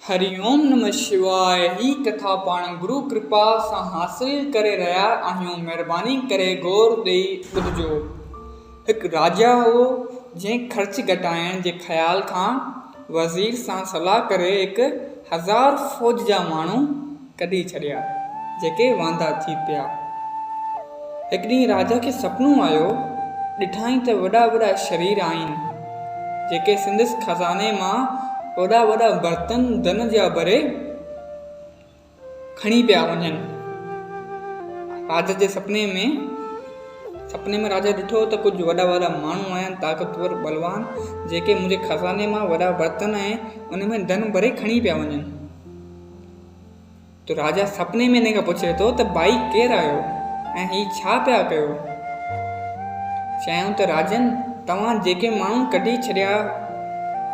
हरिओम नमः शिवाय। ही कथा पाण गुरु कृपा सां हासिल करे रहिया आहियूं। महिरबानी करे गौर ॾेई ॿुधजो। हिकु राजा हो जंहिं ख़र्च घटाइण जे ख़्याल खां वज़ीर सां सलाह करे 1000 फ़ौज जा माण्हू कढी छॾिया जेके वांदा थी पिया। हिकु ॾींहुं राजा खे सुपिनो आयो। ॾिठाई त वॾा वॾा शरीर आहिनि जेके संदसि खज़ाने मां वॾा वॾा बर्तन धन जा भरे खणी पिया वञनि। राजा जे सपने में राजा ॾिठो त कुझु वॾा वॾा माण्हू आहिनि, ताक़तवर बलवान, जेके मुंहिंजे खज़ाने मां वॾा बर्तन ऐं उन में धन भरे खणी पिया वञनि। तो राजा सपने में हिन खां पुछे थो त भाई केरु आयो ऐं ही छा पिया कयो। चयूं त राजन, तव्हां जेके माण्हू कढी छॾिया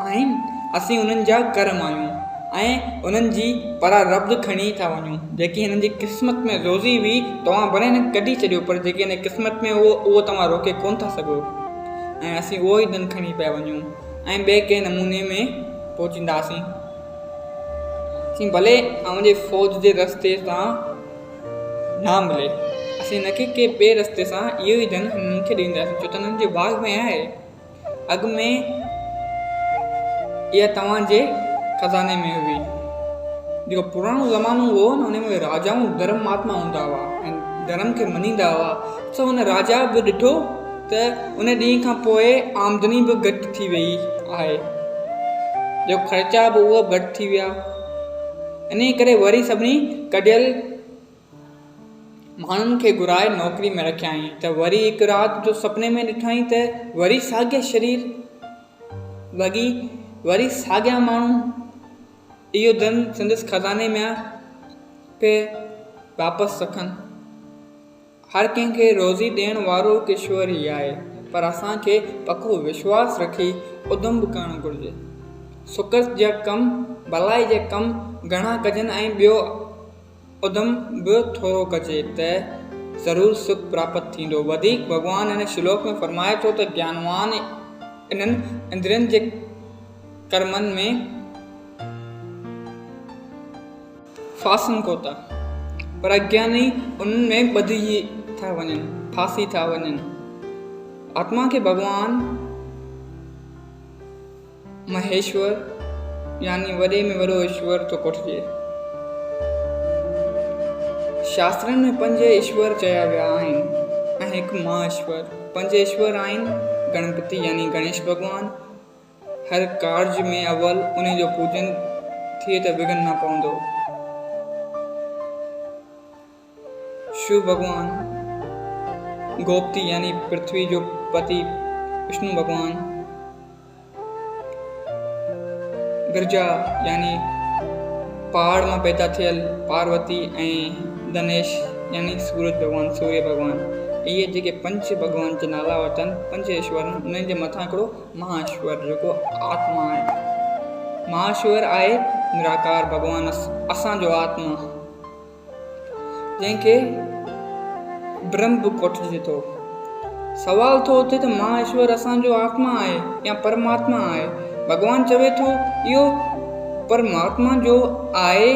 आहिनि असीं उन्हनि जा कर्म आहियूं ऐं उन्हनि जी परारब्ध खणी था वञूं। जेकी हिननि जी क़िस्मत में रोज़ी हुई तव्हां भले हिन कढी छॾियो, पर जेकी हिन क़िस्मत में उहो तव्हां रोके कोन था सघो ऐं असीं उहो ई धन खणी पिया वञूं ऐं ॿिए कंहिं नमूने में पहुचींदासीं। असीं भले अव्हांजे फ़ौज जे रस्ते सां न मिले, असीं हिनखे के ॿिए रस्ते सां इहो ई धन हिननि खे ॾींदासीं, छो त हिननि जे बाग में आहे। अॻु में इहा तव्हांजे खज़ाने में हुई। जेको पुराणो ज़मानो हो न, हुन में राजाऊं धर्म महात्मा हूंदा हुआ ऐं धर्म खे मञींदा हुआ। सो हुन राजा बि ॾिठो त उन ॾींहं खां पोइ आमदनी बि घटि थी वई आहे, जो ख़र्चा बि उहो घटि थी विया। इन करे वरी सभिनी कढियल माण्हुनि खे घुराए नौकरी में रखियाई। त वरी हिकु राति जो सपने में ॾिठाई त वरी साॻिया शरीर लॻी, वरी साॻिया माण्हू इहो धन संदसि खज़ाने में पे वापसि रखनि। हर कंहिंखे रोज़ी ॾियण वारो ईश्वर ई आहे, पर असांखे पको विश्वास रखी उधम बि करणु घुरिजे। सुख जा कम, भलाई जा कम घणा कजनि ऐं ॿियो उधम बि थोरो कजे त ज़रूरु सुख प्राप्त थींदो। वधीक भॻवानु हिन श्लोक में फरमाए थो त ज्ञानवान इन्हनि इंद्रियनि जे कर्मनि में फासनि कोता, पर अज्ञानी उन्हनि में ॿधी था वञनि, फासी था वञनि। आत्मा खे भॻवानु महेश्वर यानी वॾे में वॾो ईश्वर थो कोठिजे। शास्त्रनि में 5 ईश्वर चया विया आहिनि ऐं हिकु महाईश्वर। 5 ईश्वर आहिनि गणपति यानी गणेश भॻवानु। हर कार्य में अव्वल उन जो पूजन थिए त विघ्न न पवंदो। शिव भॻवानु, गोपति यानी पृथ्वी जो पति विष्णु भॻवानु, गिरजा यानी पहाड़ मां पैदा थियल पार्वती ऐं गणेश यानी सूरज भॻवानु, सूर्य भॻवानु। इहे जेके 5 भॻवान जा नाला वठनि, 5 ईश्वर, उन्हनि जे मथां हिकिड़ो महाईश्वर जेको आत्मा आहे। महाईश्वर आहे निराकार भॻवानु, असांजो आत्मा, जंहिंखे ब्रह्म बि कोठिजे थो। सवाल थो थिए त महाईश्वर असांजो आत्मा आहे या परमात्मा आहे। भॻवानु चवे थो इहो परमात्मा जो आहे,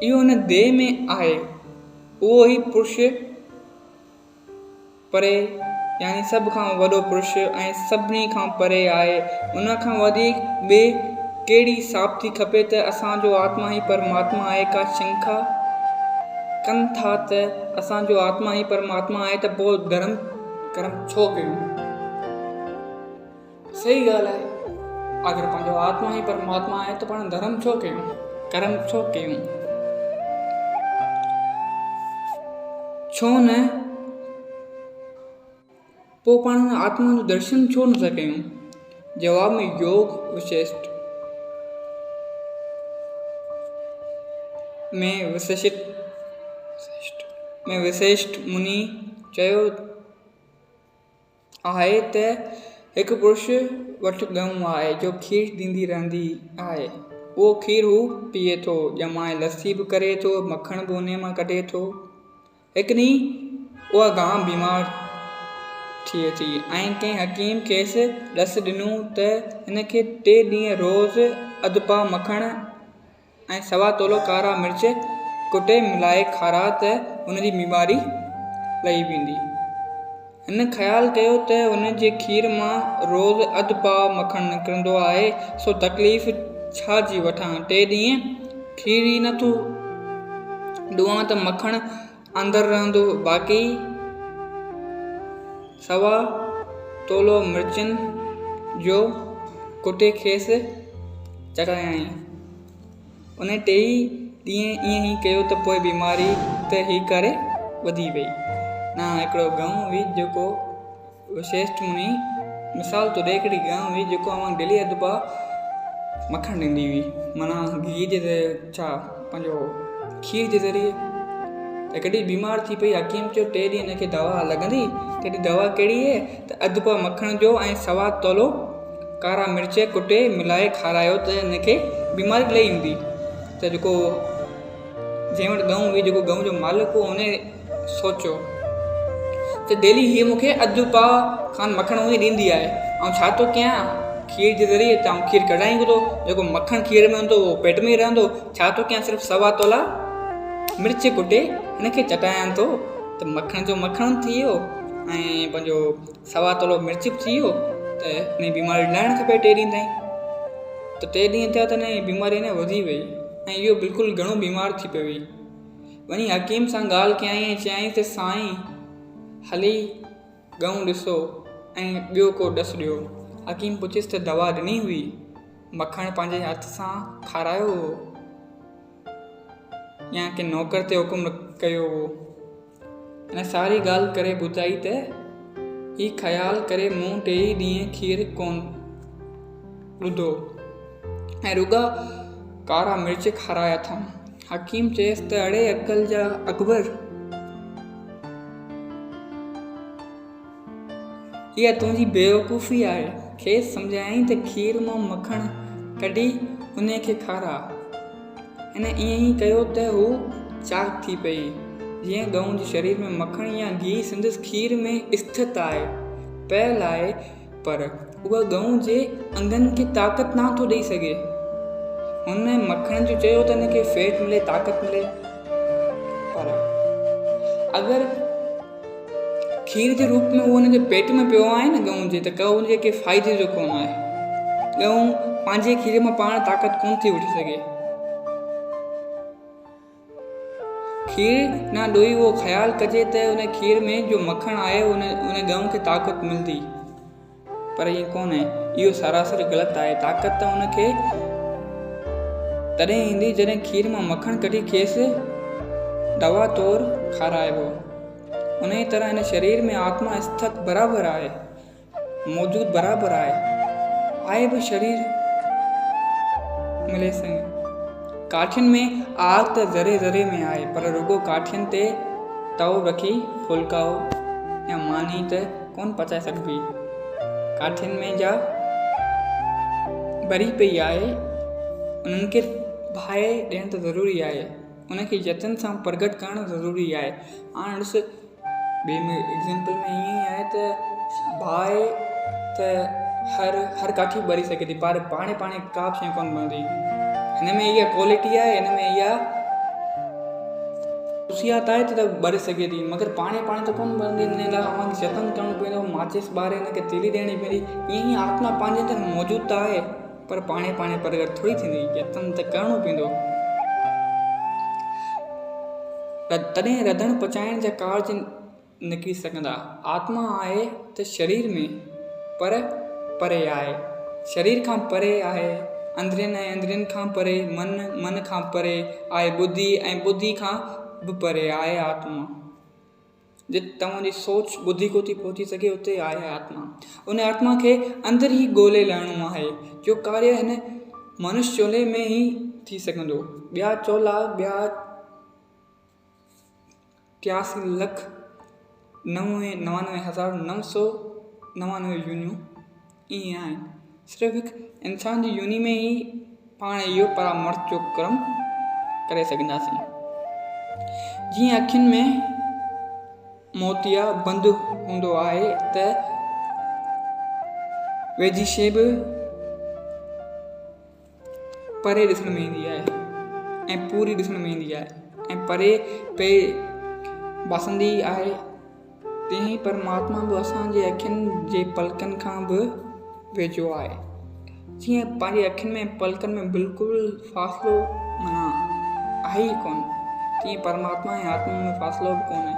इहो हिन देह में आहे। उहो ई पुरुष परे यानी सभ खां वॾो पुरुष ऐं सभिनी खां परे आहे। उन खां वधीक ॿिए कहिड़ी साबिती खपे त असांजो आत्मा ई परमात्मा आहे। का शंका कनि था त असांजो आत्मा ई परमात्मा आहे त पोइ धर्म कर्म छो कयूं। सही ॻाल्हि आहे, अगरि पंहिंजो आत्मा ई परमात्मा आहे त पाण धर्म छो कयूं, कर्म छो कयूं, छो न पोइ पाण आत्मा जो दर्शन छो नथा कयूं। जवाब में योग वशिष्ठ मुनि चयो आहे त हिकु पुरुष वटि ॻऊं आहे जो खीर ॾींदी रहंदी आहे। उहो खीर हू पीए थो, ॼमाए लस्सी बि करे थो, मखण बि उन मां कढे थो। हिकु ॾींहुं उहा गांइ बीमार थिए थी ऐं कंहिं हकीम खेसि ॾस ॾिनो त हिनखे 3 ॾींहं रोज़ अधु पाउ मखण ऐं सवा तोलो कारा मिर्च कुटे मिलाए खारा त उनजी बीमारी लही वेंदी। हिन ख़्यालु कयो त उन जे खीर मां रोज़ अधु पाउ मखणु निकिरंदो आहे, सो तकलीफ़ छा जी वठां। 3 ॾींहं खीर ई नथो ॾुआं त मखणु अंदरि रहंदो। बाक़ी सवा तोलो मिर्चनि जो कुटे खेसि चटायाई। उन 3 ॾींहं ईअं ई कयो त पोइ बीमारी त ही करे वधी वई। ना हिकिड़ो गऊं हुई जेको विशेष मुनी मिसाल तौरु हिकिड़ी गऊं हुई जेको अवां डेली अधु पाउ मखणु ॾींदी हुई, माना घी जे छा पंहिंजो खीर जे ज़रिए। त कॾहिं बीमार थी पई, हकीम चयो 3 ॾींहं हिनखे दवा लॻंदी। त दवा कहिड़ी आहे त अधु पाउ मखण जो ऐं सवा तोलो कारा मिर्च कुटे मिलाए खारायो त हिनखे बीमारी लही वेंदी। त जेको जंहिं वटि गऊं हुई, जेको गऊं जो मालिक हो, उन सोचियो त डेली हीअ मूंखे अधु पाउ खनि मखणु उहे ॾींदी आहे, ऐं छा थो कयां खीर जे ज़रिए, त आउं खीर कढाई थो, जेको मखणु खीर में हूंदो उहो पेट में ई रहंदो। छा थो कयां, सिर्फ़ु सवा तोला मिर्च कुटे हिनखे चटायां थो त मखण जो मखणु थी वियो ऐं पंहिंजो सवा तोलो मिर्च बि थी वियो। त हिन बीमारी लाहिणु खपे 3 ॾींहं ताईं। त 3 ॾींहं थिया त हिन बीमारी न वधी वई ऐं इहो बिल्कुलु घणो बीमार थी पई। वञी हकीम सां ॻाल्हि कयई ऐं चयईं त साईं हली गऊं ॾिसो ऐं ॿियो को ॾस ॾियो। हकीम पुछियसि त दवा ॾिनी हुई, मखणु पंहिंजे हथ सां खारायो हो या की नौकर ते हुकुम कयो हो। हिन सारी ॻाल्हि करे ॿुधाई त ही ख़्यालु करे मूं 3 ॾींहं खीर कोन ॾुधो ऐं रुॻा कारा मिर्च खाराया अथमि। हकीम चयसि त अड़े अकल जा अकबर, इहा तुंहिंजी बेवकूफ़ी आहे। खेसि सम्झायईं त खीर मां मखणु कढी उन खे खारा। हिन ईअं ई कयो त हू चाक थी पई। जीअं गऊं जे शरीर में मखणु या घी संदसि खीर में स्थित आहे, पयल आहे, पर उहा गऊं जे अंगनि खे ताक़त नथो ॾेई सघे। हुन मखण जो चयो त हिनखे फैट मिले, ताक़त मिले, पर अगरि खीर जे रूप में उहो हुनजे पेट में पियो आहे न गऊं जे, त गऊं जे के फ़ाइदे जो कोन आहे। गऊं पंहिंजे खीर मां पाण ताक़त कोन थी वठी सघे। खीर न ॾोई उहो ख़्यालु कजे त उन खीर में जो मखणु आहे उन गऊं खे ताक़त मिलंदी, पर ईअं कोन आहे। इहो सरासर ग़लति आहे। ताक़त त उनखे तॾहिं ईंदी जॾहिं खीर मां मखणु कढी खेसि दवा तौरु खाराइबो। उन ई तरह हिन शरीर में आत्मा स्थित बराबरि आहे, मौजूदु बराबरि आहे बि शरीर मिले संग। काठियुनि में आग त ज़रे ज़रे में आहे, पर रुॻो काठियुनि ते तओ रखी फुल्काओ या मानी त कोन पचाए सघिबी। काठियुनि में जा भरी पई आहे, उन्हनि खे बाहि ॾियणु त ज़रूरी आहे, उनखे यतन सां प्रगट करणु ज़रूरी आहे। हाणे ॾिस, ॿिए में एग्ज़ाम्पल में ईअं ई आहे त बाहि त हर काठी ॿरी सघे थी, पर पाणे का बि शइ कोन बनंदी। हिन में इहा क्वालिटी आहे, हिन में इहा ख़ुशियात आहे त ॿरे सघे थी, मगर पाणे त कोन बनंदी। हिन लाइ असांखे यतन करणो पवंदो, माचिस ॿारे हिनखे तीली ॾियणी पवंदी। ईअं ई आत्मा पंहिंजे अंदरि मौजूदु त आहे, पर पाणे प्रगट थोरी थींदी, यतन त करणो पवंदो। तॾहिं रधण पचाइण जा कार्ज निकिरी सघंदा। आत्मा आहे त शरीर में, पर परे आहे, शरीर खां परे आहे, अंदरनि ऐं अंदरनि खां परे, मन खां परे आहे बुद्धि, ऐं बुद्धि खां बि परे आहे आत्मा। जिते तव्हांजी सोच बुद्धि को थी पहुची सघे, उते आहे आत्मा। उन आत्मा खे अंदरि ई ॻोल्हे लहिणो आहे, जो कार्य हिन मनुष्य चोले में ई थी सघंदो। ॿिया चोला, ॿिया 83,99,999 यूनियूं ईअं आहिनि। सिर्फ़ु हिकु इंसान जी यूनी में ई पाण इहो परामर्श जो क्रम करे सघंदासीं। जीअं अखियुनि में मोतिया बंदि हूंदो आहे त वेझी शइ बि परे ॾिसण में ईंदी आहे। ऐं पूरी ॾिसण में ईंदी आहे ऐं परे पे वसंदी आहे। तीअं ई परमात्मा बि असांजे अखियुनि जे पलकनि खां बि वेझो आहे। जीअं पंहिंजे अखियुनि में पलकनि में बिल्कुलु फ़ासिलो माना आहे ई कोन, तीअं परमात्मा ऐं आत्मा में फ़ासिलो बि कोन्हे,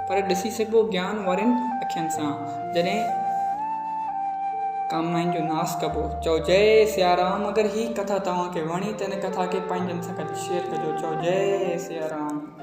पर ॾिसी सघिबो ज्ञान वारनि अखियुनि सां। जॾहिं कामनाउनि जो नाश कबो। चओ जय सियाराम। अगरि हीअ कथा तव्हांखे वणी त हिन कथा खे पंहिंजनि सां गॾु शेयर कजो। चओ जय सियाराम।